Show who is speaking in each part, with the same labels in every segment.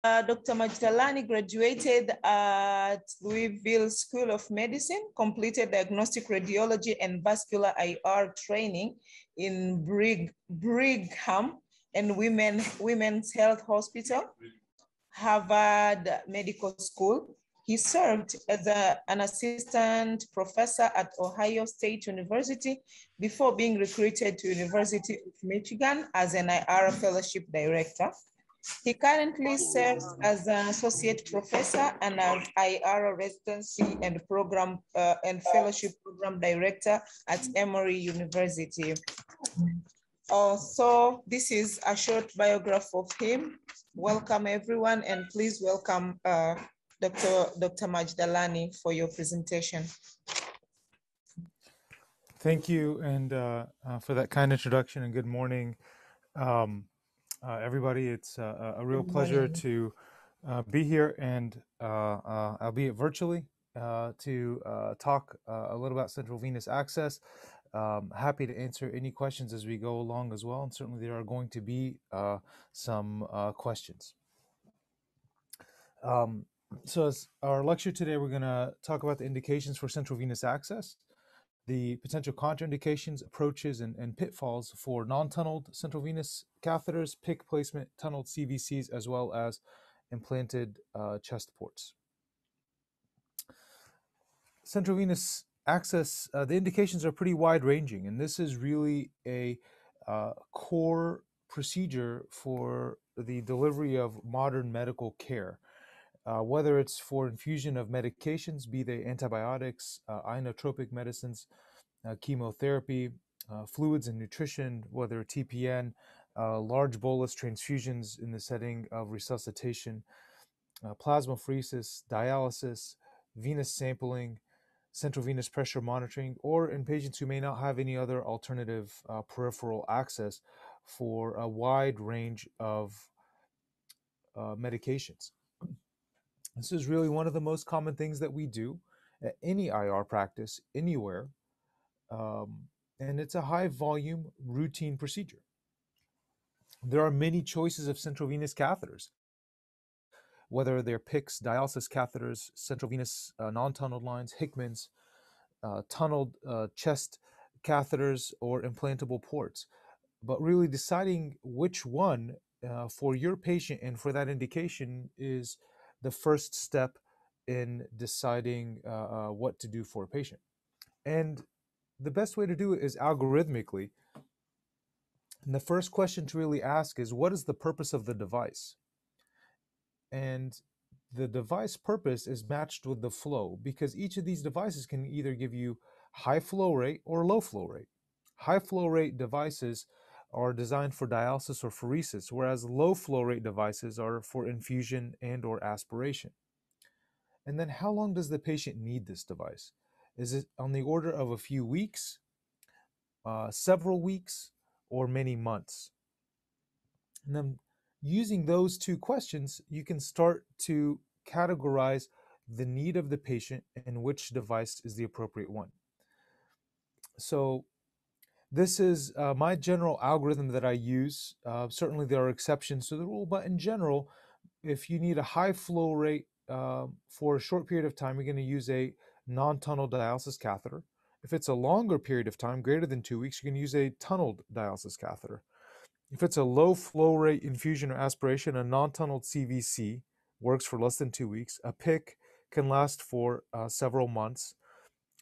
Speaker 1: Dr. Majdalany graduated at Louisville School of Medicine, completed diagnostic radiology and vascular IR training in Brigham and Women's Health Hospital, Harvard Medical School. He served as an assistant professor at Ohio State University before being recruited to University of Michigan as an IR fellowship director. He currently serves as an associate professor and an IR residency and program and fellowship program director at Emory University. So this is a short biography of him. Welcome everyone, and please welcome Dr. Majdalany for your presentation.
Speaker 2: Thank you, and for that kind introduction, and good morning, everybody. It's a real pleasure to be here, and albeit virtually, to talk a little about central venous access. Happy to answer any questions as we go along as well, and certainly there are going to be some questions. So as our lecture today, we're going to talk about the indications for central venous access, the potential contraindications, approaches, and pitfalls for non-tunneled central venous catheters, PICC placement, tunneled CVCs, as well as implanted chest ports. Central venous access, the indications are pretty wide-ranging, and this is really a core procedure for the delivery of modern medical care. Whether it's for infusion of medications, be they antibiotics, inotropic medicines, chemotherapy, fluids and nutrition, whether TPN, large bolus transfusions in the setting of resuscitation, plasmapheresis, dialysis, venous sampling, central venous pressure monitoring, or in patients who may not have any other alternative peripheral access for a wide range of medications. This is really one of the most common things that we do at any IR practice, anywhere, and it's a high volume routine procedure. There are many choices of central venous catheters, whether they're PICCS, dialysis catheters, central venous non-tunneled lines, Hickmans, tunneled chest catheters, or implantable ports. But really deciding which one for your patient and for that indication is the first step in deciding what to do for a patient. And the best way to do it is algorithmically. And the first question to really ask is, what is the purpose of the device? And the device purpose is matched with the flow, because each of these devices can either give you high flow rate or low flow rate. High flow rate devices are designed for dialysis or pheresis, whereas low flow rate devices are for infusion and or aspiration. And then how long does the patient need this device? Is it on the order of a few weeks, several weeks, or many months? And then using those two questions, you can start to categorize the need of the patient and which device is the appropriate one. So this is my general algorithm that I use. Certainly there are exceptions to the rule, but in general, if you need a high flow rate for a short period of time, you're going to use a non-tunnel dialysis catheter. If it's a longer period of time, greater than 2 weeks, you can use a tunneled dialysis catheter. If it's a low flow rate infusion or aspiration, a non-tunneled CVC works for less than 2 weeks. A PICC can last for several months.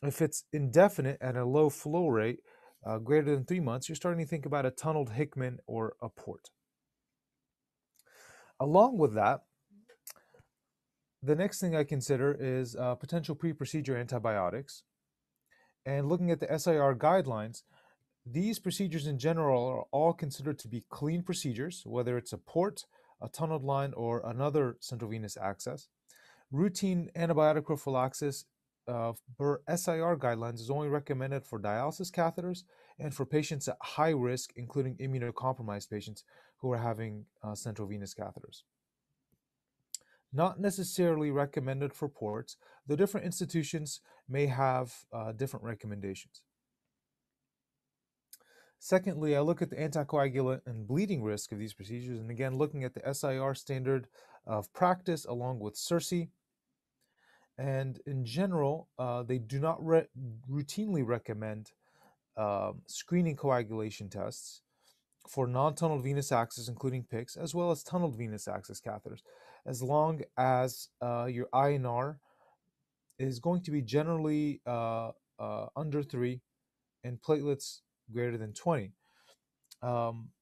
Speaker 2: If it's indefinite at a low flow rate, greater than 3 months, you're starting to think about a tunneled Hickman or a port. Along with that, the next thing I consider is potential pre-procedure antibiotics. And looking at the SIR guidelines, these procedures in general are all considered to be clean procedures, whether it's a port, a tunneled line, or another central venous access. Routine antibiotic prophylaxis per SIR guidelines is only recommended for dialysis catheters and for patients at high risk, including immunocompromised patients who are having central venous catheters. Not necessarily recommended for ports, though different institutions may have different recommendations. Secondly, I look at the anticoagulant and bleeding risk of these procedures, and again, looking at the SIR standard of practice along with CIRSE. And in general, they do not routinely recommend screening coagulation tests for non-tunneled venous access, including PICCS, as well as tunneled venous access catheters, as long as your INR is going to be generally under 3 and platelets greater than 20.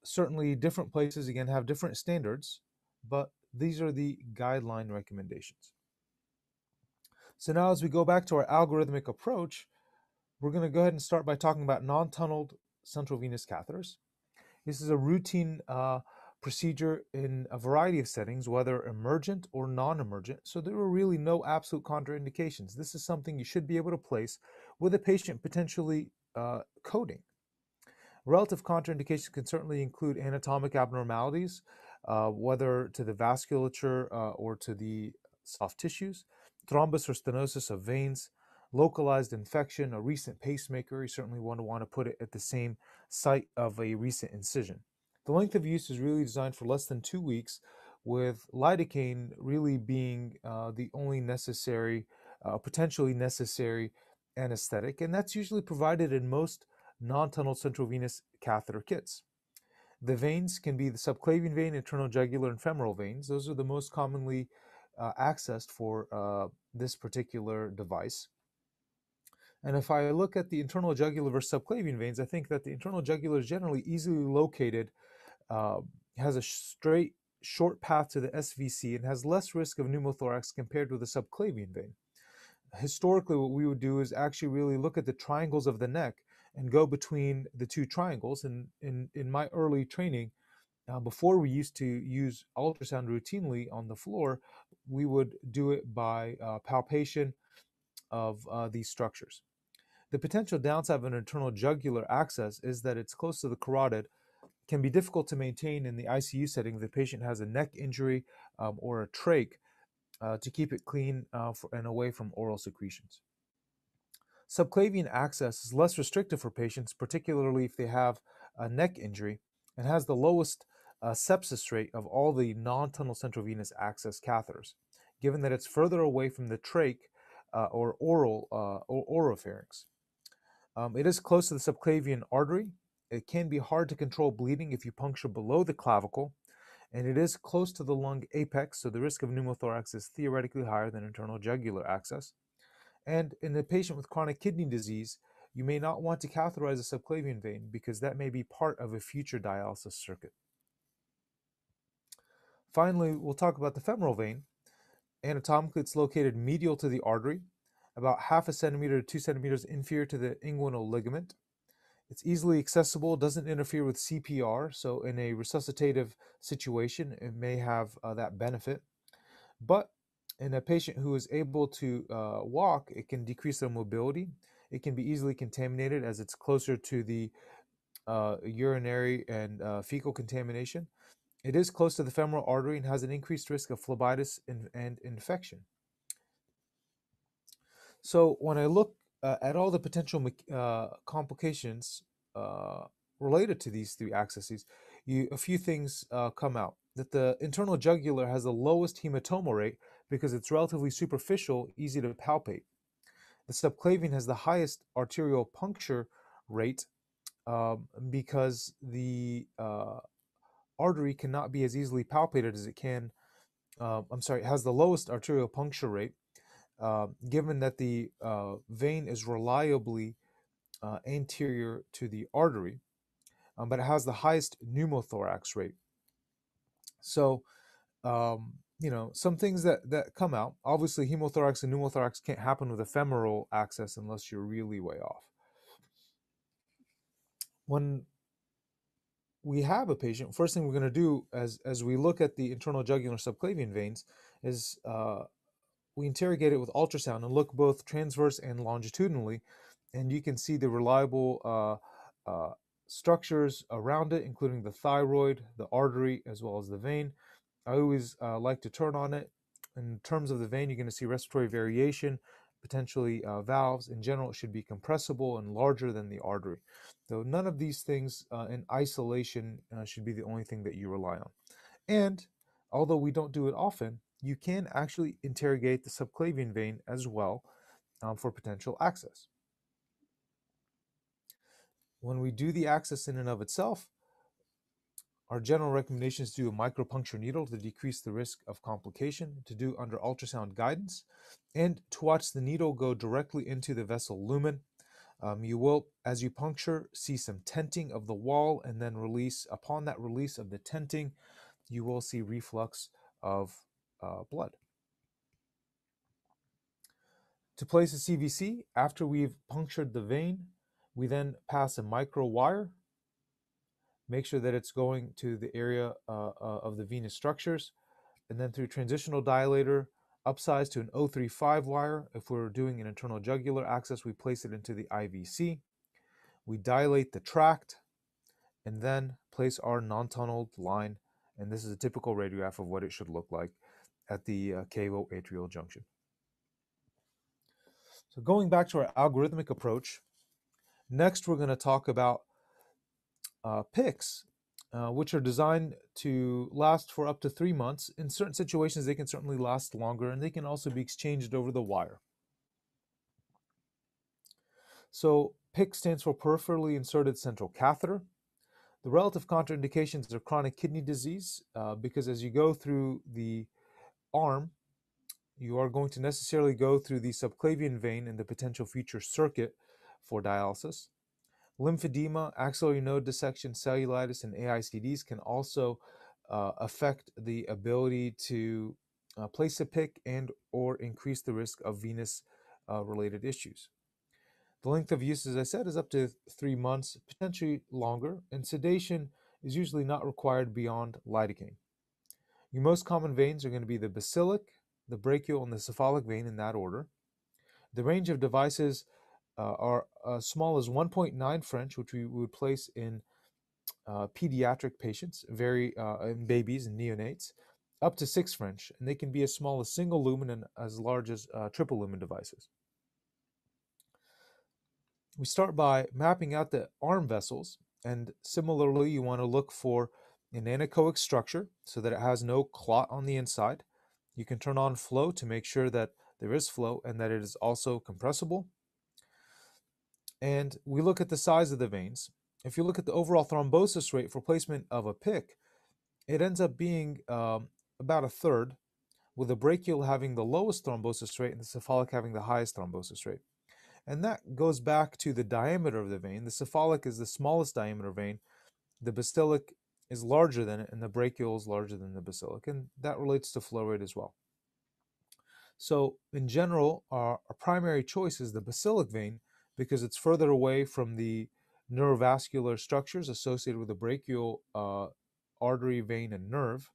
Speaker 2: Certainly, different places, again, have different standards, but these are the guideline recommendations. So now as we go back to our algorithmic approach, we're going to go ahead and start by talking about non-tunneled central venous catheters. This is a routine procedure in a variety of settings, whether emergent or non-emergent, so there are really no absolute contraindications. This is something you should be able to place with a patient potentially coding. Relative contraindications can certainly include anatomic abnormalities, whether to the vasculature or to the soft tissues, thrombus or stenosis of veins, localized infection, a recent pacemaker. You certainly want to put it at the same site of a recent incision. The length of use is really designed for less than 2 weeks, with lidocaine really being the only necessary, potentially necessary anesthetic, and that's usually provided in most non-tunnel central venous catheter kits. The veins can be the subclavian vein, internal jugular, and femoral veins. Those are the most commonly accessed for this particular device. And if I look at the internal jugular versus subclavian veins, I think that the internal jugular is generally easily located, has a straight, short path to the SVC, and has less risk of pneumothorax compared with the subclavian vein. Historically, what we would do is actually really look at the triangles of the neck and go between the two triangles. And in my early training, before we used to use ultrasound routinely on the floor, we would do it by palpation of these structures. The potential downside of an internal jugular access is that it's close to the carotid, can be difficult to maintain in the ICU setting if the patient has a neck injury or a trach to keep it clean and away from oral secretions. Subclavian access is less restrictive for patients, particularly if they have a neck injury, and has the lowest sepsis rate of all the non-tunnel central venous access catheters, given that it's further away from the trach or oropharynx. It is close to the subclavian artery. It can be hard to control bleeding if you puncture below the clavicle, and it is close to the lung apex, so the risk of pneumothorax is theoretically higher than internal jugular access. And in a patient with chronic kidney disease, you may not want to catheterize a subclavian vein because that may be part of a future dialysis circuit. Finally, we'll talk about the femoral vein. Anatomically, it's located medial to the artery, about 0.5 centimeter to 2 centimeters inferior to the inguinal ligament. It's easily accessible, doesn't interfere with CPR, so in a resuscitative situation, it may have that benefit. But in a patient who is able to walk, it can decrease their mobility. It can be easily contaminated as it's closer to the urinary and fecal contamination. It is close to the femoral artery and has an increased risk of phlebitis and infection. So when I look at all the potential complications related to these 3 accesses, a few things come out. That the internal jugular has the lowest hematoma rate because it's relatively superficial, easy to palpate. The subclavian has the highest arterial puncture rate because the artery cannot be as easily palpated as it can. It has the lowest arterial puncture rate, given that the vein is reliably anterior to the artery, but it has the highest pneumothorax rate. So, some things that come out, obviously hemothorax and pneumothorax can't happen with a femoral access unless you're really way off. When we have a patient, first thing we're going to do as we look at the internal jugular subclavian veins is we interrogate it with ultrasound and look both transverse and longitudinally, and you can see the reliable structures around it, including the thyroid, the artery, as well as the vein. I always like to turn on it. In terms of the vein, you're going to see respiratory variation, potentially valves. In general, it should be compressible and larger than the artery. So none of these things in isolation should be the only thing that you rely on. And Although we don't do it often, you can actually interrogate the subclavian vein as well for potential access. When we do the access in and of itself, our general recommendation is to do a micropuncture needle to decrease the risk of complication, to do under ultrasound guidance, and to watch the needle go directly into the vessel lumen. You will, as you puncture, see some tenting of the wall, and then release. Upon that release of the tenting, you will see reflux of blood. To place a CVC, after we've punctured the vein, we then pass a micro wire. Make sure that it's going to the area of the venous structures, and then through transitional dilator, upsize to an 035 wire. If we're doing an internal jugular access, we place it into the IVC. We dilate the tract, and then place our non-tunneled line, and this is a typical radiograph of what it should look like at the cavo-atrial junction. So going back to our algorithmic approach, next we're going to talk about PICCS, which are designed to last for up to 3 months. In certain situations, they can certainly last longer, and they can also be exchanged over the wire. So PICC stands for Peripherally Inserted Central Catheter. The relative contraindications are chronic kidney disease, because as you go through the arm, you are going to necessarily go through the subclavian vein and the potential future circuit for dialysis. Lymphedema, axillary node dissection, cellulitis, and AICDs can also affect the ability to place a PICC and or increase the risk of venous related issues. The length of use, as I said, is up to 3 months, potentially longer, and sedation is usually not required beyond lidocaine. Your most common veins are going to be the basilic, the brachial, and the cephalic vein in that order. The range of devices are as small as 1.9 French, which we would place in pediatric patients, in babies and neonates, up to 6 French, and they can be as small as single lumen and as large as triple lumen devices. We start by mapping out the arm vessels, and similarly, you want to look for an anechoic structure so that it has no clot on the inside. You can turn on flow to make sure that there is flow and that it is also compressible. And we look at the size of the veins. If you look at the overall thrombosis rate for placement of a PICC, it ends up being about a third, with the brachial having the lowest thrombosis rate and the cephalic having the highest thrombosis rate. And that goes back to the diameter of the vein. The cephalic is the smallest diameter vein. The basilic is larger than it, and the brachial is larger than the basilic. And that relates to flow rate as well. So in general, our primary choice is the basilic vein because it's further away from the neurovascular structures associated with the brachial artery, vein, and nerve,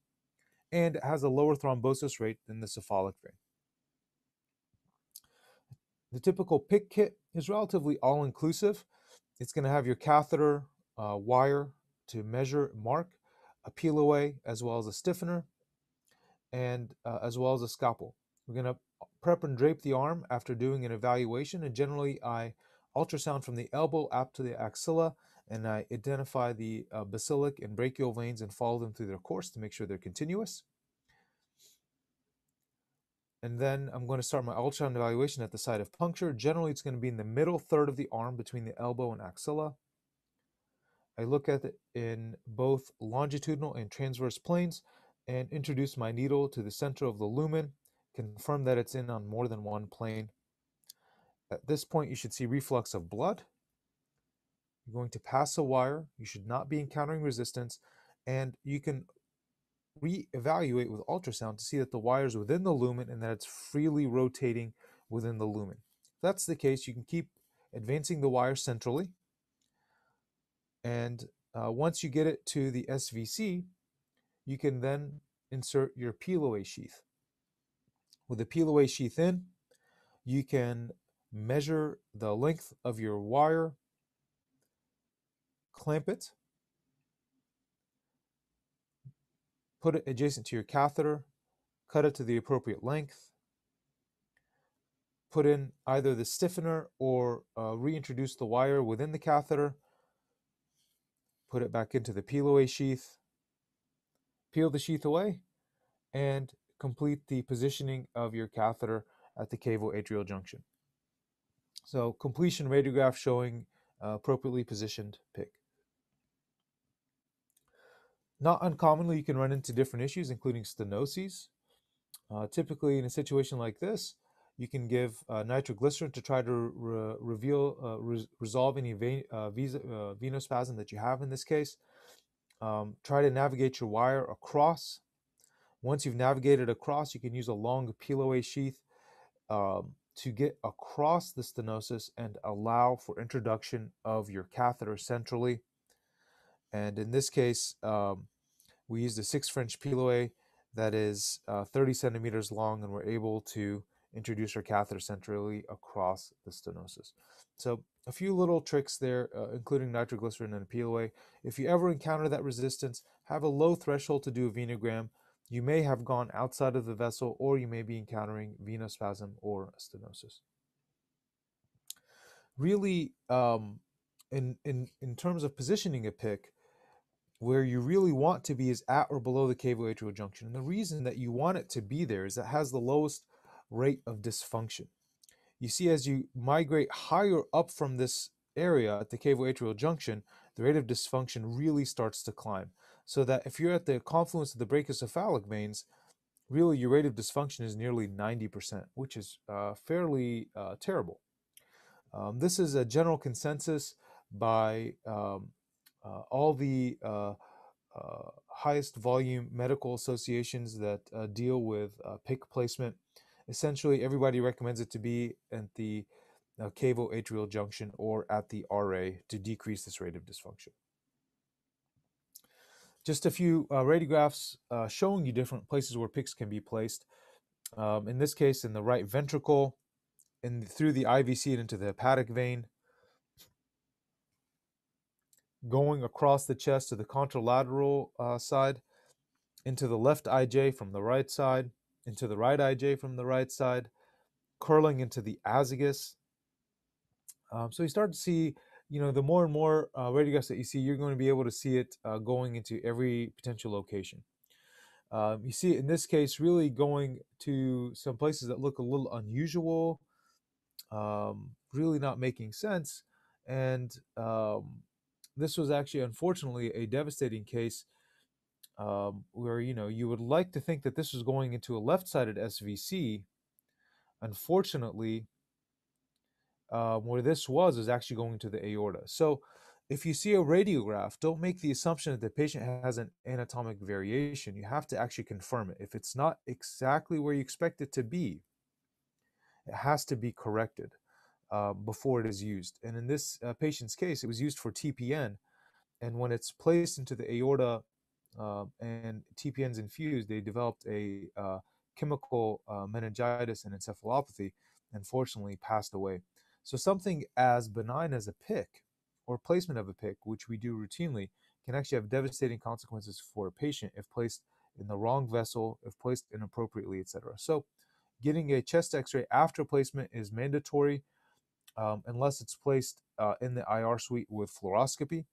Speaker 2: and it has a lower thrombosis rate than the cephalic vein. The typical PICC kit is relatively all-inclusive. It's going to have your catheter, wire to measure, mark, a peel away, as well as a stiffener, and as well as a scalpel. We're going to prep and drape the arm after doing an evaluation, and generally I ultrasound from the elbow up to the axilla, and I identify the basilic and brachial veins and follow them through their course to make sure they're continuous. And then I'm going to start my ultrasound evaluation at the site of puncture. Generally, it's going to be in the middle third of the arm between the elbow and axilla. I look at it in both longitudinal and transverse planes and introduce my needle to the center of the lumen, confirm that it's in on more than one plane. At this point, you should see reflux of blood. You're going to pass a wire. You should not be encountering resistance, and you can re-evaluate with ultrasound to see that the wire is within the lumen and that it's freely rotating within the lumen. If that's the case, you can keep advancing the wire centrally, and once you get it to the SVC, you can then insert your peel-away sheath. With the peel-away sheath in, you can measure the length of your wire, clamp it, put it adjacent to your catheter, cut it to the appropriate length, put in either the stiffener or reintroduce the wire within the catheter, put it back into the peel-away sheath, peel the sheath away, and complete the positioning of your catheter at the cavo-atrial junction. So completion radiograph showing appropriately positioned PICC. Not uncommonly, you can run into different issues, including stenoses. Typically, in a situation like this, you can give nitroglycerin to try to resolve any venospasm that you have in this case. Try to navigate your wire across. Once you've navigated across, you can use a long peel-away sheath to get across the stenosis and allow for introduction of your catheter centrally. And in this case, we used a 6 French peel-away that is 30 centimeters long, and we're able to introduce our catheter centrally across the stenosis. So a few little tricks there, including nitroglycerin and a peel-away. If you ever encounter that resistance, have a low threshold to do a venogram. You may have gone outside of the vessel, or you may be encountering venospasm or stenosis. Really, in terms of positioning a PICC, where you really want to be is at or below the cavo-atrial junction. And the reason that you want it to be there is it has the lowest rate of dysfunction. You see, as you migrate higher up from this area at the cavo-atrial junction, the rate of dysfunction really starts to climb. So that if you're at the confluence of the brachiocephalic veins, really your rate of dysfunction is nearly 90%, which is fairly terrible. This is a general consensus by all the highest volume medical associations that deal with PICC placement. Essentially, everybody recommends it to be at the cavo-atrial junction or at the RA to decrease this rate of dysfunction. Just a few radiographs showing you different places where PICCs can be placed. In this case, in the right ventricle, through the IVC and into the hepatic vein, going across the chest to the contralateral side, into the left IJ from the right side, into the right IJ from the right side, curling into the azygous. So you start to see, the more and more radiographs that you see, you're going to be able to see it going into every potential location. You see it in this case really going to some places that look a little unusual, really not making sense. And this was actually, unfortunately, a devastating case where, you would like to think that this was going into a left-sided SVC. Unfortunately, where this was actually going to the aorta. So if you see a radiograph, don't make the assumption that the patient has an anatomic variation. You have to actually confirm it. If it's not exactly where you expect it to be, it has to be corrected before it is used. And in this patient's case, it was used for TPN. And when it's placed into the aorta and TPN's infused, they developed a chemical meningitis and encephalopathy, and fortunately passed away. So something as benign as a PICC or placement of a PICC, which we do routinely, can actually have devastating consequences for a patient if placed in the wrong vessel, if placed inappropriately, etc. So getting a chest x-ray after placement is mandatory unless it's placed in the IR suite with fluoroscopy.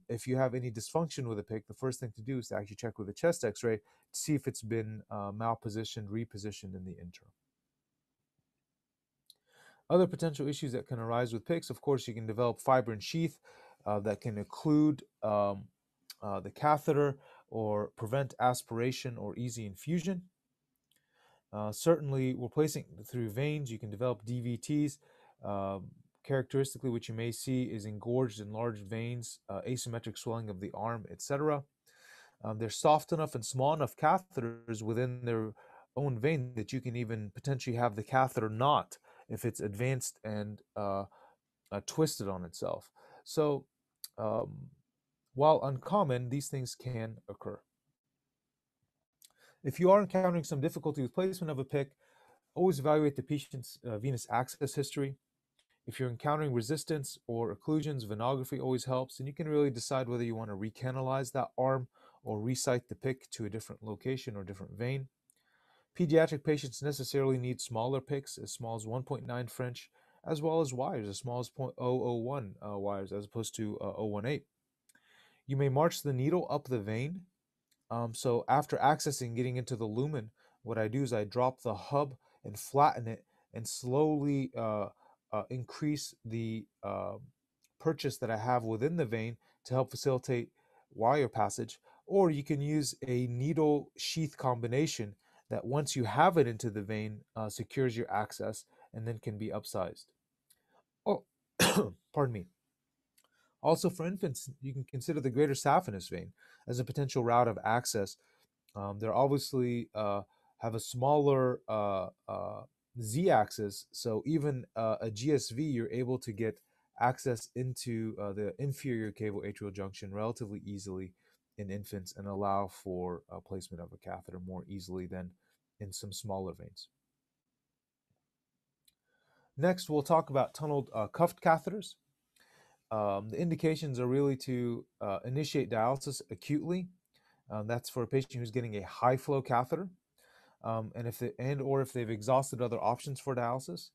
Speaker 2: If you have any dysfunction with a PICC, the first thing to do is to actually check with a chest x-ray to see if it's been malpositioned, repositioned in the interim. Other potential issues that can arise with PICCs, of course, you can develop fibrin sheath that can occlude the catheter or prevent aspiration or easy infusion. Certainly, we're placing through veins, you can develop DVTs. Characteristically, what you may see is engorged, enlarged veins, asymmetric swelling of the arm, etc. They're soft enough and small enough catheters within their own vein that you can even potentially have the catheter knot if it's advanced and twisted on itself. So while uncommon, these things can occur. If you are encountering some difficulty with placement of a PICC, always evaluate the patient's venous access history. If you're encountering resistance or occlusions, venography always helps, and you can really decide whether you want to recanalize that arm or resite the PICC to a different location or different vein. Pediatric patients necessarily need smaller PICCs, as small as 1.9 French, as well as wires as small as 0.001 wires, as opposed to 0.018. You may march the needle up the vein So after accessing, getting into the lumen, what I do is I drop the hub and flatten it and slowly increase the purchase that I have within the vein to help facilitate wire passage. Or you can use a needle sheath combination that once you have it into the vein, secures your access and then can be upsized. Oh, pardon me. Also, for infants, you can consider the greater saphenous vein as a potential route of access. They're obviously have a smaller z-axis, so even a GSV, you're able to get access into the inferior cavo-atrial junction relatively easily in infants and allow for placement of a catheter more easily than in some smaller veins. Next, we'll talk about tunneled cuffed catheters. The indications are really to initiate dialysis acutely. That's for a patient who's getting a high flow catheter, or if they've exhausted other options for dialysis.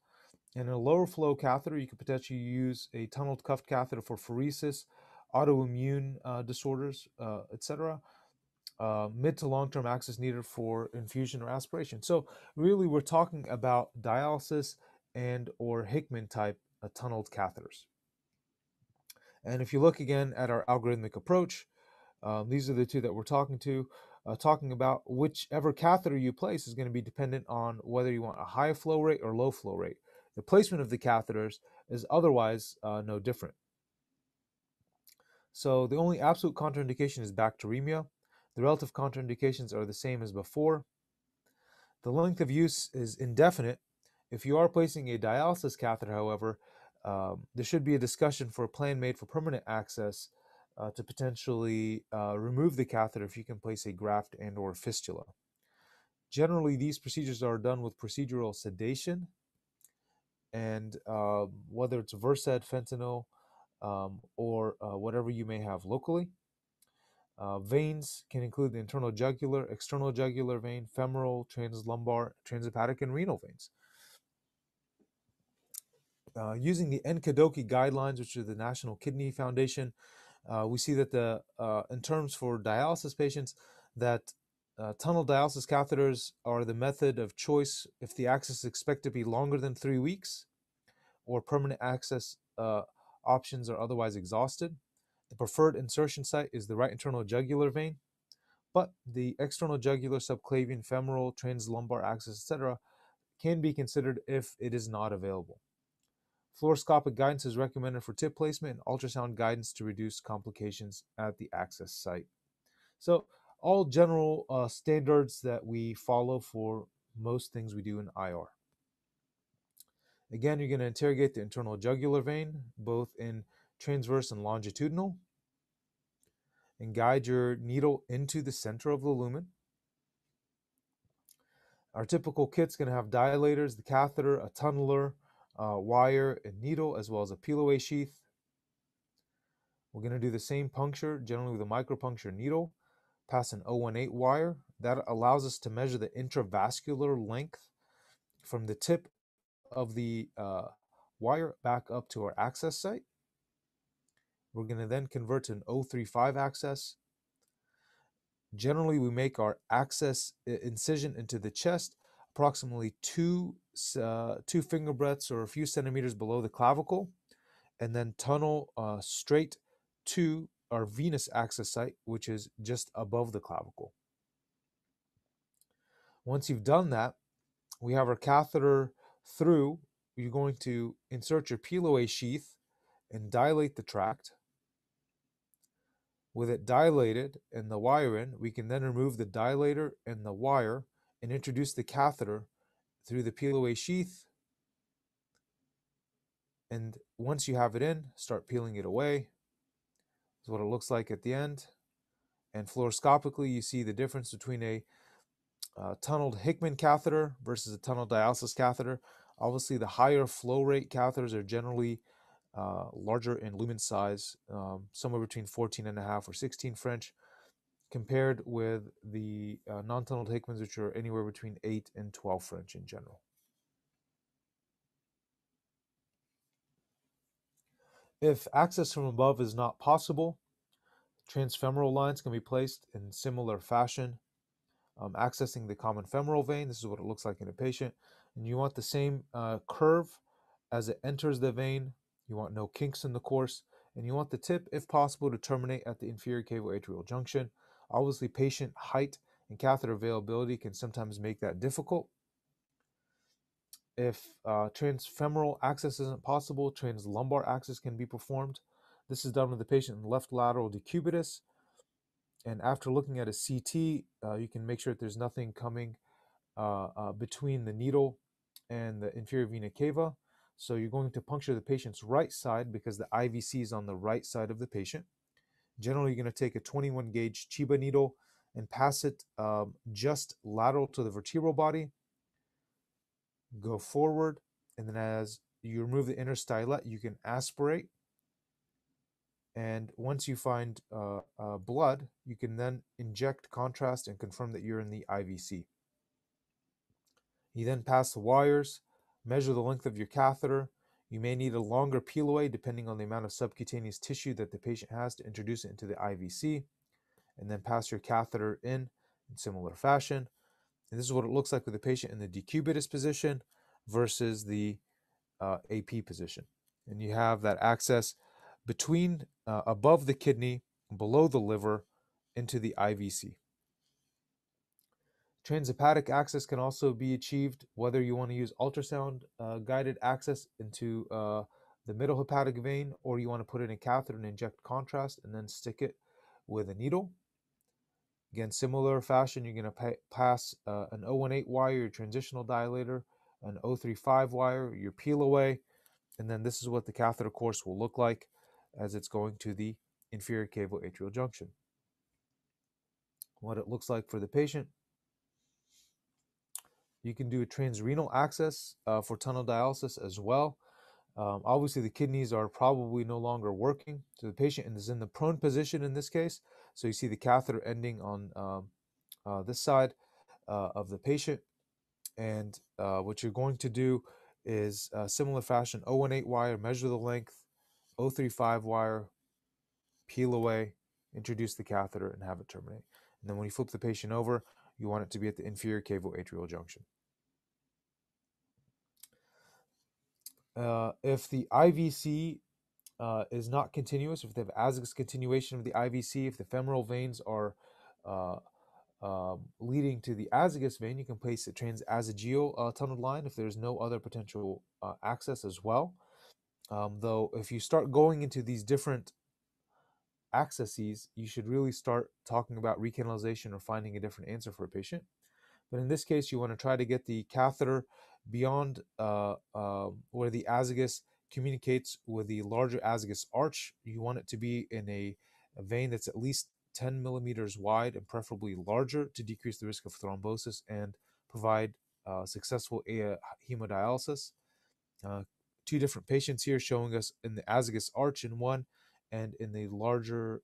Speaker 2: And in a lower flow catheter, you could potentially use a tunneled cuffed catheter for pheresis, autoimmune disorders, etc. Mid to long-term access needed for infusion or aspiration. So really, we're talking about dialysis and or Hickman type tunneled catheters. And if you look again at our algorithmic approach, these are the two that we're talking about. Whichever catheter you place is going to be dependent on whether you want a high flow rate or low flow rate. The placement of the catheters is otherwise no different. So the only absolute contraindication is bacteremia. The relative contraindications are the same as before. The length of use is indefinite. If you are placing a dialysis catheter, however, there should be a discussion for a plan made for permanent access to potentially remove the catheter if you can place a graft and or fistula. Generally, these procedures are done with procedural sedation, and whether it's Versed, fentanyl, or whatever you may have locally. Veins can include the internal jugular, external jugular vein, femoral, trans-lumbar, trans-hepatic, and renal veins. Using the N-KDOQI Guidelines, which are the National Kidney Foundation, we see that in terms for dialysis patients, that tunnel dialysis catheters are the method of choice if the access is expected to be longer than 3 weeks or permanent access options are otherwise exhausted. The preferred insertion site is the right internal jugular vein, but the external jugular, subclavian, femoral, trans-lumbar access, etc., can be considered if it is not available. Fluoroscopic guidance is recommended for tip placement and ultrasound guidance to reduce complications at the access site. So all general standards that we follow for most things we do in IR. Again, you're going to interrogate the internal jugular vein, both in transverse and longitudinal, and guide your needle into the center of the lumen. Our typical kit's going to have dilators, the catheter, a tunneler, wire, and needle, as well as a peel-away sheath. We're going to do the same puncture, generally with a micropuncture needle, pass an 018 wire. That allows us to measure the intravascular length from the tip of the wire back up to our access site. We're going to then convert to an 035 access. Generally, we make our access incision into the chest approximately two finger breadths or a few centimeters below the clavicle, and then tunnel straight to our venous access site, which is just above the clavicle. Once you've done that, we have our catheter through. You're going to insert your peel-away sheath and dilate the tract. With it dilated and the wire in, we can then remove the dilator and the wire and introduce the catheter through the peel-away sheath. And once you have it in, start peeling it away. This is what it looks like at the end. And fluoroscopically, you see the difference between a tunneled Hickman catheter versus a tunneled dialysis catheter. Obviously, the higher flow rate catheters are generally larger in lumen size, somewhere between 14.5 or 16 French, compared with the non-tunneled Hickmans, which are anywhere between 8 and 12 French in general. If access from above is not possible, Trans-femoral lines can be placed in similar fashion, accessing the common femoral vein. This is what it looks like in a patient. And you want the same curve as it enters the vein. You want no kinks in the course. And you want the tip, if possible, to terminate at the inferior cavo-atrial junction. Obviously, patient height and catheter availability can sometimes make that difficult. If transfemoral access isn't possible, trans-lumbar access can be performed. This is done with the patient in the left lateral decubitus. And after looking at a CT, you can make sure that there's nothing coming between the needle and the inferior vena cava. So you're going to puncture the patient's right side because the IVC is on the right side of the patient. Generally, you're going to take a 21 gauge Chiba needle and pass it just lateral to the vertebral body. Go forward, and then as you remove the inner stylet, you can aspirate. And once you find blood, you can then inject contrast and confirm that you're in the IVC. You then pass the wires, measure the length of your catheter. You may need a longer peel away depending on the amount of subcutaneous tissue that the patient has to introduce it into the IVC, and then pass your catheter in similar fashion. And this is what it looks like with the patient in the decubitus position versus the AP position. And you have that access between above the kidney, below the liver, into the IVC. Trans-hepatic access can also be achieved whether you want to use ultrasound guided access into the middle hepatic vein, or you want to put in a catheter and inject contrast and then stick it with a needle. Again, similar fashion, you're going to pass an 018 wire, your transitional dilator, an 035 wire, your peel away, and then this is what the catheter course will look like as it's going to the inferior cavo-atrial junction. What it looks like for the patient. You can do a transrenal access for tunnel dialysis as well. Obviously, the kidneys are probably no longer working, so the patient is in the prone position in this case. So you see the catheter ending on this side of the patient. And what you're going to do is similar fashion, 018 wire, measure the length, 035 wire, peel away, introduce the catheter, and have it terminate. And then when you flip the patient over, you want it to be at the inferior cavo-atrial junction. If the IVC is not continuous, if they have azygous continuation of the IVC, if the femoral veins are leading to the azygous vein, you can place a trans-azygous tunneled line if there's no other potential access as well. Though if you start going into these different accesses, you should really start talking about recanalization or finding a different answer for a patient. But in this case, you want to try to get the catheter beyond where the azygous communicates with the larger azygous arch. You want it to be in a vein that's at least 10 millimeters wide and preferably larger to decrease the risk of thrombosis and provide successful hemodialysis. Two different patients here showing us in the azygous arch in one and in the larger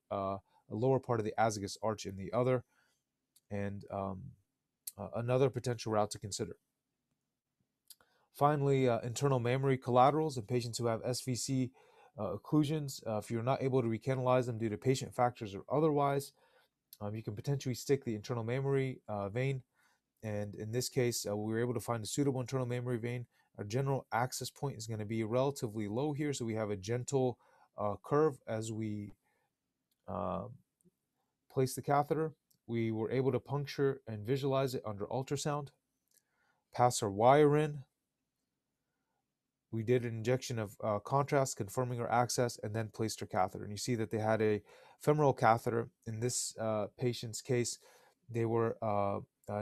Speaker 2: lower part of the azygous arch in the other, and another potential route to consider. Finally, internal mammary collaterals in patients who have SVC occlusions. If you're not able to recanalize them due to patient factors or otherwise, you can potentially stick the internal mammary vein. And in this case, we were able to find a suitable internal mammary vein. Our general access point is going to be relatively low here, so we have a gentle curve as we place the catheter. We were able to puncture and visualize it under ultrasound. Pass our wire in. We did an injection of contrast, confirming our access, and then placed our catheter. And you see that they had a femoral catheter. In this patient's case, they were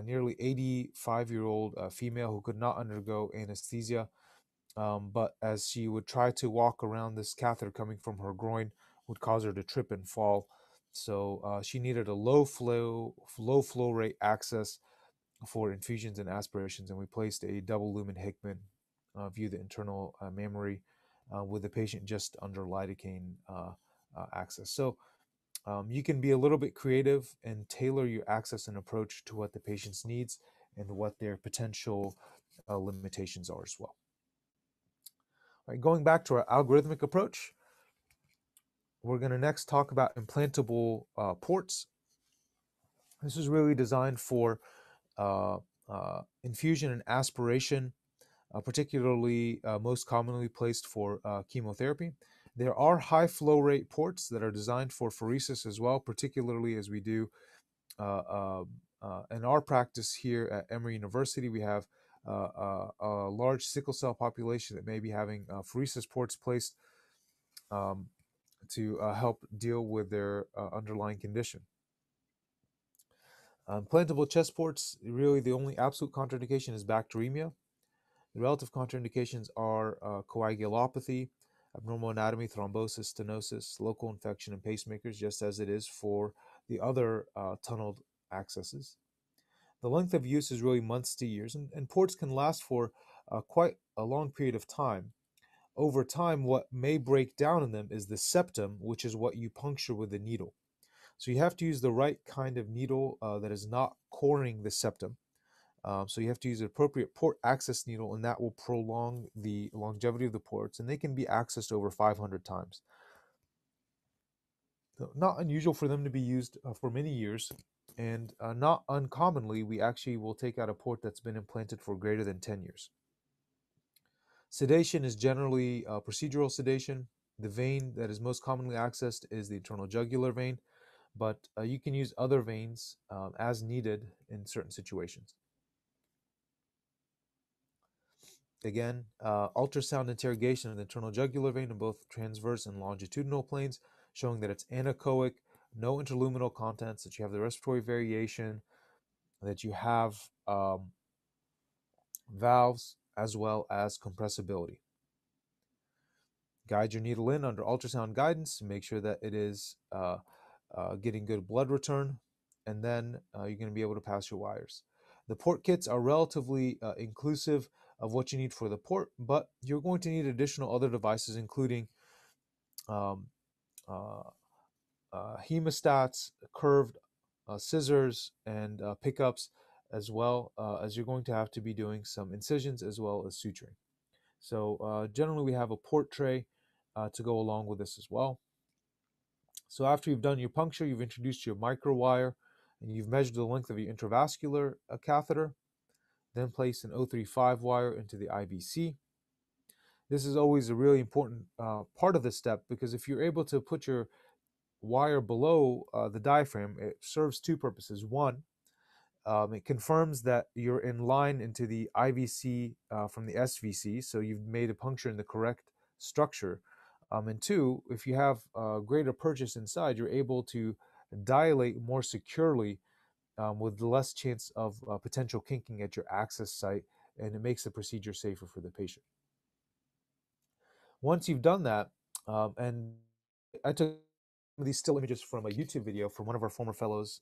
Speaker 2: nearly 85-year-old female who could not undergo anesthesia. But as she would try to walk around, this catheter coming from her groin would cause her to trip and fall. So she needed a low flow rate access for infusions and aspirations, and we placed a double lumen Hickman view the internal mammary with the patient just under lidocaine access. So you can be a little bit creative and tailor your access and approach to what the patient's needs and what their potential limitations are as well. All right, going back to our algorithmic approach, we're going to next talk about implantable ports. This is really designed for infusion and aspiration, particularly most commonly placed for chemotherapy. There are high flow rate ports that are designed for pheresis as well, particularly as we do in our practice here at Emory University. We have a large sickle cell population that may be having pheresis ports placed to help deal with their underlying condition. Implantable chest ports, really the only absolute contraindication is bacteremia. The relative contraindications are coagulopathy, abnormal anatomy, thrombosis, stenosis, local infection, and pacemakers, just as it is for the other tunneled accesses. The length of use is really months to years, and ports can last for quite a long period of time. Over time, what may break down in them is the septum, which is what you puncture with the needle. So you have to use the right kind of needle that is not coring the septum. So you have to use an appropriate port access needle, and that will prolong the longevity of the ports, and they can be accessed over 500 times. So not unusual for them to be used for many years, and not uncommonly, we actually will take out a port that's been implanted for greater than 10 years. Sedation is generally procedural sedation. The vein that is most commonly accessed is the internal jugular vein, but you can use other veins as needed in certain situations. Again, ultrasound interrogation of the internal jugular vein in both transverse and longitudinal planes, showing that it's anechoic, no interluminal contents, that you have the respiratory variation, that you have valves, as well as compressibility. Guide your needle in under ultrasound guidance to make sure that it is getting good blood return, and then you're going to be able to pass your wires. The port kits are relatively inclusive of what you need for the port, but you're going to need additional other devices, including hemostats, curved scissors, and pickups, as well as you're going to have to be doing some incisions as well as suturing. So generally we have a port tray to go along with this as well. So after you've done your puncture, you've introduced your micro wire, and you've measured the length of your intravascular catheter, then place an 035 wire into the IVC. This is always a really important part of this step, because if you're able to put your wire below the diaphragm, it serves two purposes. One, it confirms that you're in line into the IVC from the SVC, so you've made a puncture in the correct structure. And two, if you have greater purchase inside, you're able to dilate more securely with less chance of potential kinking at your access site, and it makes the procedure safer for the patient. Once you've done that, and I took these still images from a YouTube video from one of our former fellows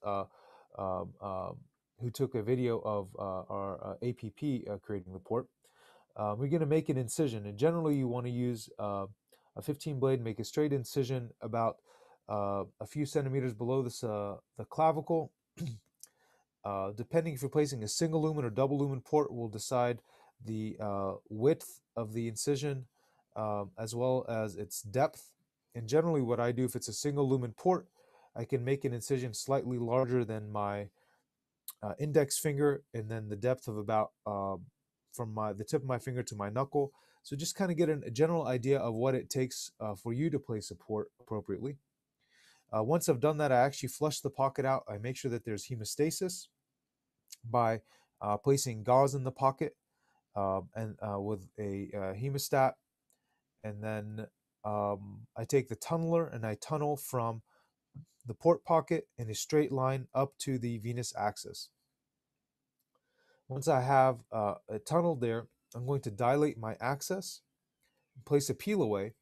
Speaker 2: who took a video of our APP creating the port. We're going to make an incision, and generally you want to use a 15 blade, make a straight incision about a few centimeters below this the clavicle. Depending if you're placing a single lumen or double lumen port, will decide the width of the incision as well as its depth. And generally what I do, if it's a single lumen port, I can make an incision slightly larger than my index finger, and then the depth of about from the tip of my finger to my knuckle. So just kind of get a general idea of what it takes for you to place a port appropriately. Once I've done that, I actually flush the pocket out. I make sure that there's hemostasis by placing gauze in the pocket and with a hemostat. And then I take the tunneler and I tunnel from the port pocket in a straight line up to the venous axis. Once I have a tunnel there, I'm going to dilate my access, place a peel away,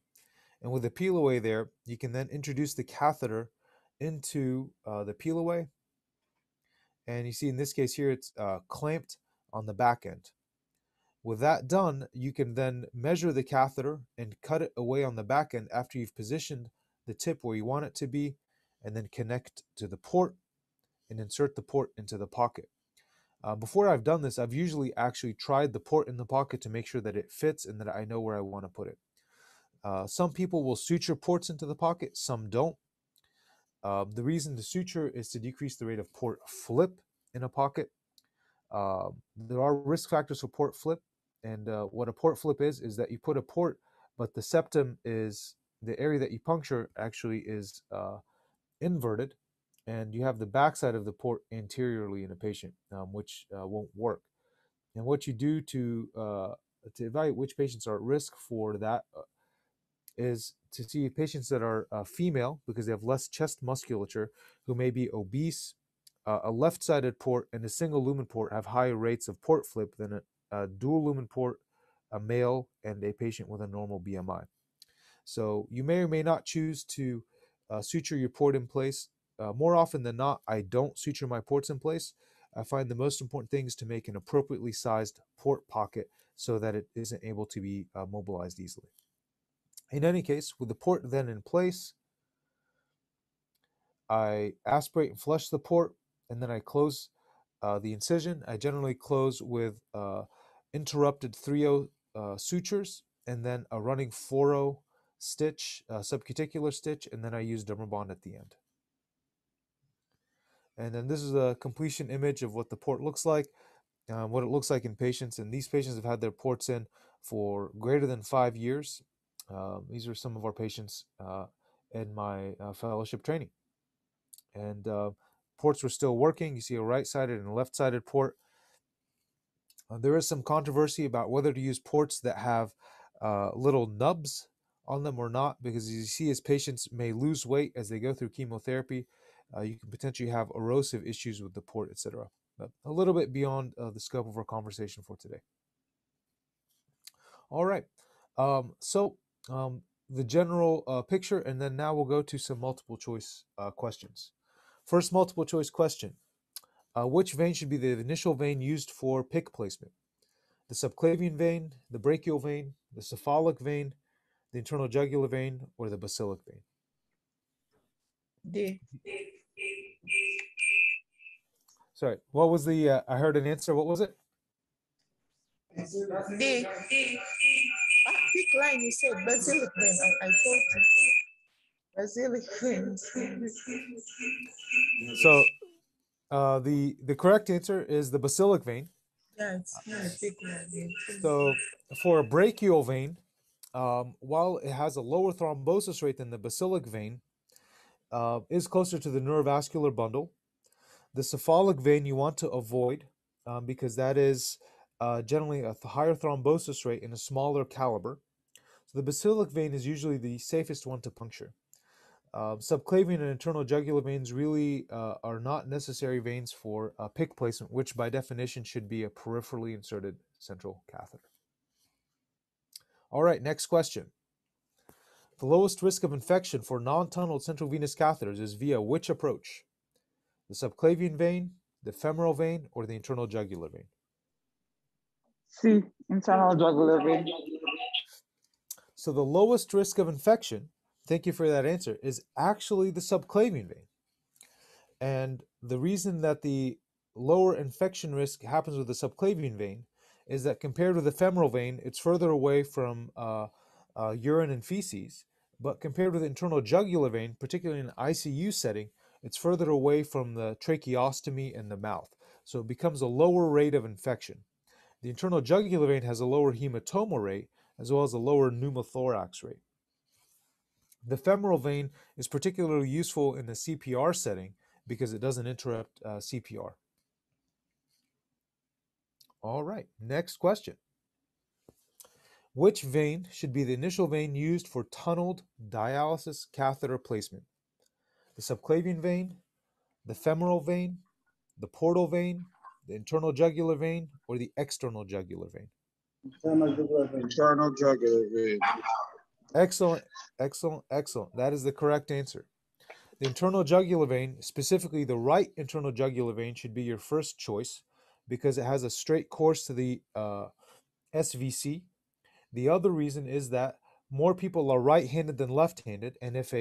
Speaker 2: and with the peel away there, you can then introduce the catheter into the peel away. And you see in this case here, it's clamped on the back end. With that done, you can then measure the catheter and cut it away on the back end after you've positioned the tip where you want it to be, and then connect to the port and insert the port into the pocket. Before I've done this, I've usually actually tried the port in the pocket to make sure that it fits and that I know where I want to put it. Some people will suture ports into the pocket, some don't. The reason to suture is to decrease the rate of port flip in a pocket. There are risk factors for port flip, and what a port flip is that you put a port, but the septum is, the area that you puncture actually is inverted, and you have the backside of the port anteriorly in a patient, which won't work. And what you do to evaluate which patients are at risk for that is to see patients that are female, because they have less chest musculature, who may be obese, a left-sided port and a single lumen port have higher rates of port flip than a dual lumen port, a male, and a patient with a normal BMI. So you may or may not choose to suture your port in place. More often than not, I don't suture my ports in place. I find the most important thing is to make an appropriately sized port pocket so that it isn't able to be mobilized easily. In any case, with the port then in place, I aspirate and flush the port, and then I close the incision. I generally close with interrupted 3-0 sutures, and then a running 4-0 stitch, subcuticular stitch, and then I use Dermabond at the end. And then this is a completion image of what the port looks like, what it looks like in patients. And these patients have had their ports in for greater than 5 years. These are some of our patients in my fellowship training. And ports were still working. You see a right-sided and a left-sided port. There is some controversy about whether to use ports that have little nubs on them or not, because as you see, as patients may lose weight as they go through chemotherapy, you can potentially have erosive issues with the port, etc. But a little bit beyond the scope of our conversation for today. All right. The general picture, and then now we'll go to some multiple choice questions. First multiple choice question. Which vein should be the initial vein used for PICC placement? The subclavian vein, the brachial vein, the cephalic vein, the internal jugular vein, or the basilic vein?
Speaker 1: D.
Speaker 2: Sorry, what was the, I heard an answer, what was it?
Speaker 1: D. PICC line, you said basilic vein. I thought basilic vein.
Speaker 2: So the correct answer is the basilic vein.
Speaker 1: Yeah, it's PICC line.
Speaker 2: So for a brachial vein, while it has a lower thrombosis rate than the basilic vein, is closer to the neurovascular bundle. The cephalic vein you want to avoid because that is generally a higher thrombosis rate in a smaller caliber. So the basilic vein is usually the safest one to puncture. Subclavian and internal jugular veins really are not necessary veins for PICC placement, which by definition should be a peripherally inserted central catheter. All right, next question. The lowest risk of infection for non-tunneled central venous catheters is via which approach? The subclavian vein, the femoral vein, or the internal jugular vein?
Speaker 3: C, internal jugular vein.
Speaker 2: So the lowest risk of infection, thank you for that answer, is actually the subclavian vein. And the reason that the lower infection risk happens with the subclavian vein is that compared with the femoral vein, it's further away from urine and feces. But compared with the internal jugular vein, particularly in an ICU setting, it's further away from the tracheostomy and the mouth. So it becomes a lower rate of infection. The internal jugular vein has a lower hematoma rate as well as a lower pneumothorax rate. The femoral vein is particularly useful in the CPR setting because it doesn't interrupt CPR. All right, next question. Which vein should be the initial vein used for tunneled dialysis catheter placement? The subclavian vein, the femoral vein, the portal vein, the internal jugular vein, or the external jugular vein?
Speaker 4: Internal jugular vein.
Speaker 2: Excellent, excellent, excellent. That is the correct answer. The internal jugular vein, specifically the right internal jugular vein, should be your first choice because it has a straight course to the SVC. The other reason is that more people are right-handed than left-handed, and if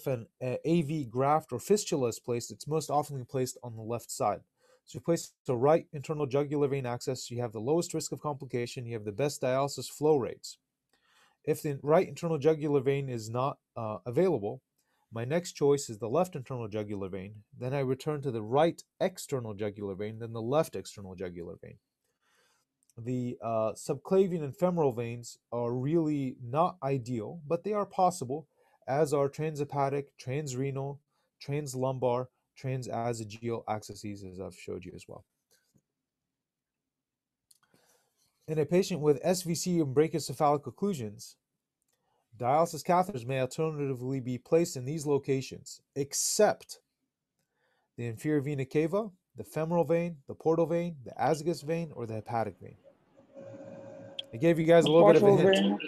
Speaker 2: an AV graft or fistula is placed, it's most often placed on the left side. So you place the right internal jugular vein access, you have the lowest risk of complication, you have the best dialysis flow rates. If the right internal jugular vein is not available, my next choice is the left internal jugular vein. Then I return to the right external jugular vein, then the left external jugular vein. The subclavian and femoral veins are really not ideal, but they are possible, as are Trans-Hepatic, Trans-Renal, Trans-Lumbar, Trans-Azygous accesses, as I've showed you as well. In a patient with SVC and brachiocephalic occlusions, dialysis catheters may alternatively be placed in these locations, except the inferior vena cava, the femoral vein, the portal vein, the azygous vein, or the hepatic vein. I gave you guys a little bit of a hint.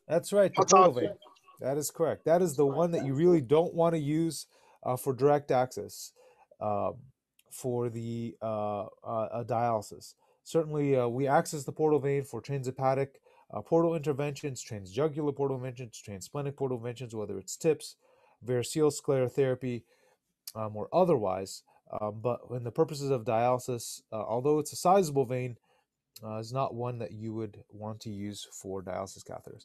Speaker 2: That's right, the portal vein. That is correct. That is the one that you really don't want to use for direct access for the dialysis. Certainly, we access the portal vein for Trans-Hepatic portal interventions, transjugular portal interventions, transplantic portal interventions, whether it's TIPS, variceal sclerotherapy, or otherwise. But in the purposes of dialysis, although it's a sizable vein, is not one that you would want to use for dialysis catheters.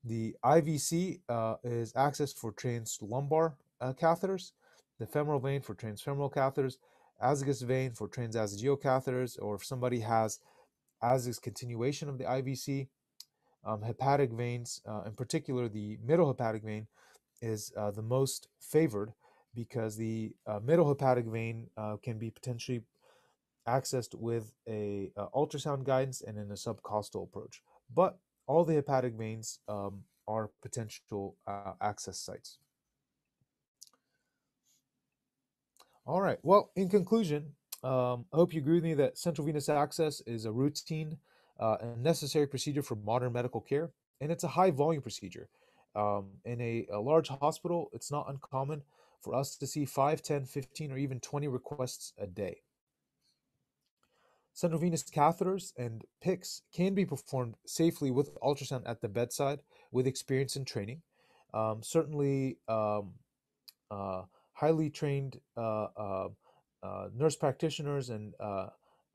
Speaker 2: The IVC is accessed for Trans-Lumbar catheters, the femoral vein for transfemoral catheters, azygous vein for Trans-Azygous catheters, or if somebody has azygous continuation of the IVC. Hepatic veins, in particular the middle hepatic vein, is the most favored because the middle hepatic vein can be potentially accessed with a ultrasound guidance and in a subcostal approach. But all the hepatic veins are potential access sites. All right. Well, in conclusion, I hope you agree with me that central venous access is a routine and necessary procedure for modern medical care, and it's a high volume procedure. In a large hospital, it's not uncommon for us to see 5, 10, 15, or even 20 requests a day. Central venous catheters and PICCS can be performed safely with ultrasound at the bedside with experience and training. Certainly, highly trained nurse practitioners and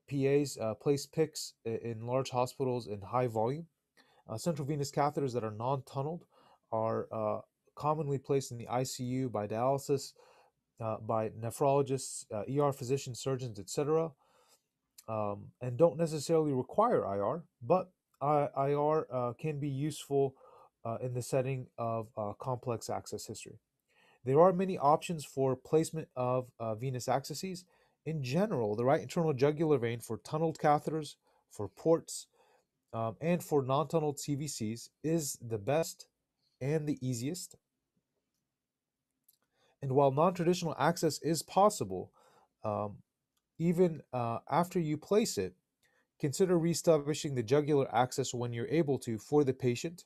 Speaker 2: PAs place PICCS in large hospitals in high volume. Central venous catheters that are non-tunneled are commonly placed in the ICU by dialysis, by nephrologists, ER physicians, surgeons, etc., and don't necessarily require IR, but IR can be useful in the setting of complex access history. There are many options for placement of venous accesses. In general, the right internal jugular vein for tunneled catheters, for ports, and for non-tunneled CVCs is the best and the easiest. And while non-traditional access is possible, even after you place it, consider reestablishing the jugular access when you're able to for the patient,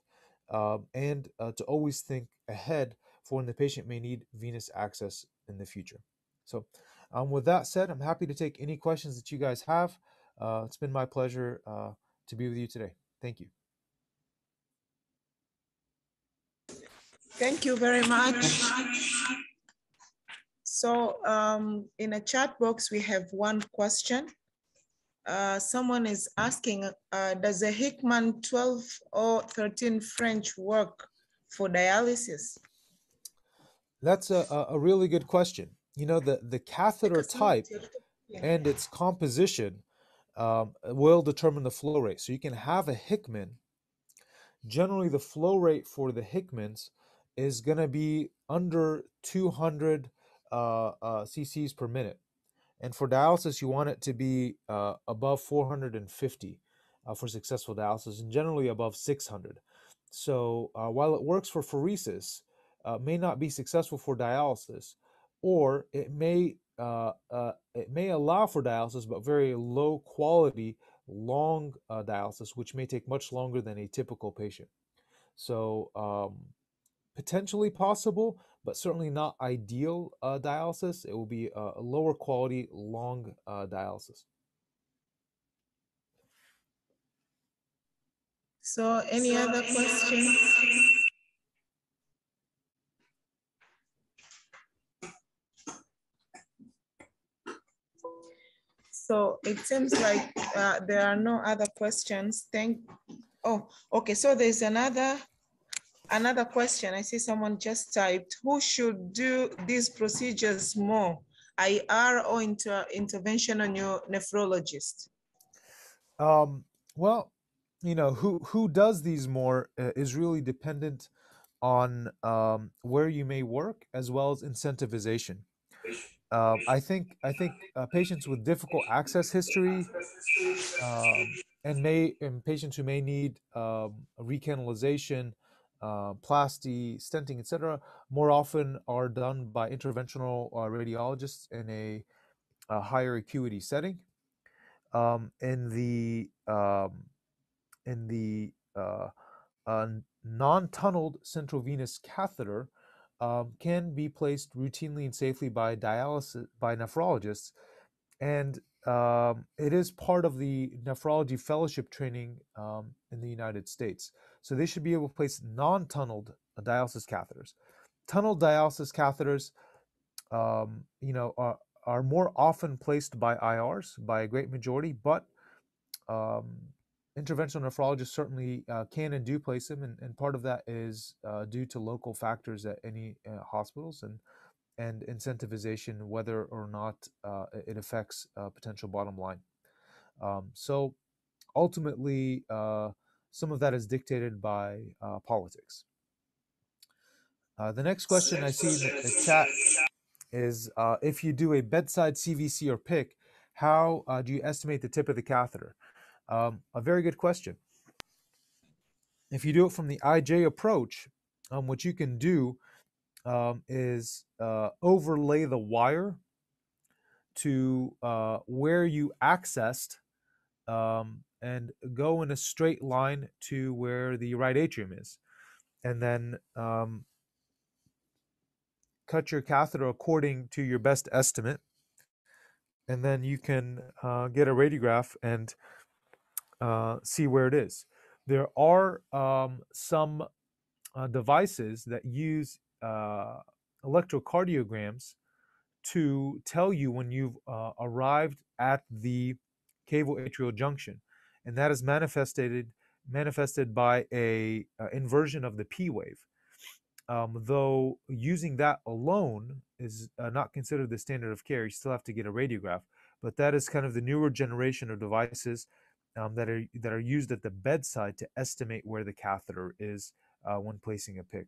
Speaker 2: and to always think ahead for when the patient may need venous access in the future. So with that said, I'm happy to take any questions that you guys have. It's been my pleasure to be with you today. Thank you.
Speaker 1: Thank you very much. So in a chat box, we have one question. Someone is asking, does a Hickman 12 or 13 French work for dialysis?
Speaker 2: That's a really good question. You know, the catheter type and its composition will determine the flow rate. So you can have a Hickman. Generally, the flow rate for the Hickmans is going to be under 200 cc's per minute. And for dialysis, you want it to be above 450 for successful dialysis, and generally above 600. So while it works for pheresis, may not be successful for dialysis, or it may allow for dialysis, but very low quality, long dialysis, which may take much longer than a typical patient. So potentially possible, but certainly not ideal dialysis. It will be a lower quality, long dialysis.
Speaker 1: So any other questions? So it seems like there are no other questions. Oh, okay. So there's another question. I see someone just typed, who should do these procedures more, IR or interventional nephrologist?
Speaker 2: Well, you know, who does these more is really dependent on where you may work as well as incentivization. I think patients with difficult access history and patients who may need recanalization, plasty, stenting, etc., more often are done by interventional radiologists in a higher acuity setting. In the non-tunneled central venous catheter can be placed routinely and safely by nephrologists, and it is part of the nephrology fellowship training in the United States. So they should be able to place non-tunneled dialysis catheters. Tunneled dialysis catheters, you know, are more often placed by IRs by a great majority, but interventional nephrologists certainly can and do place them, and part of that is due to local factors at any hospitals and incentivization, whether or not it affects potential bottom line. So ultimately, some of that is dictated by politics. The next question I see in the chat is, if you do a bedside CVC or PICC, how do you estimate the tip of the catheter? A very good question. If you do it from the IJ approach, what you can do is overlay the wire to where you accessed and go in a straight line to where the right atrium is. And then cut your catheter according to your best estimate. And then you can get a radiograph and see where it is. There are some devices that use electrocardiograms to tell you when you've arrived at the cavo-atrial junction, and that is manifested by a inversion of the P wave. Though using that alone is not considered the standard of care, you still have to get a radiograph. But that is kind of the newer generation of devices that are used at the bedside to estimate where the catheter is when placing a PICC.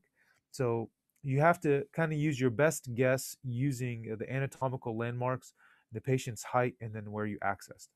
Speaker 2: So you have to kind of use your best guess using the anatomical landmarks, the patient's height, and then where you accessed.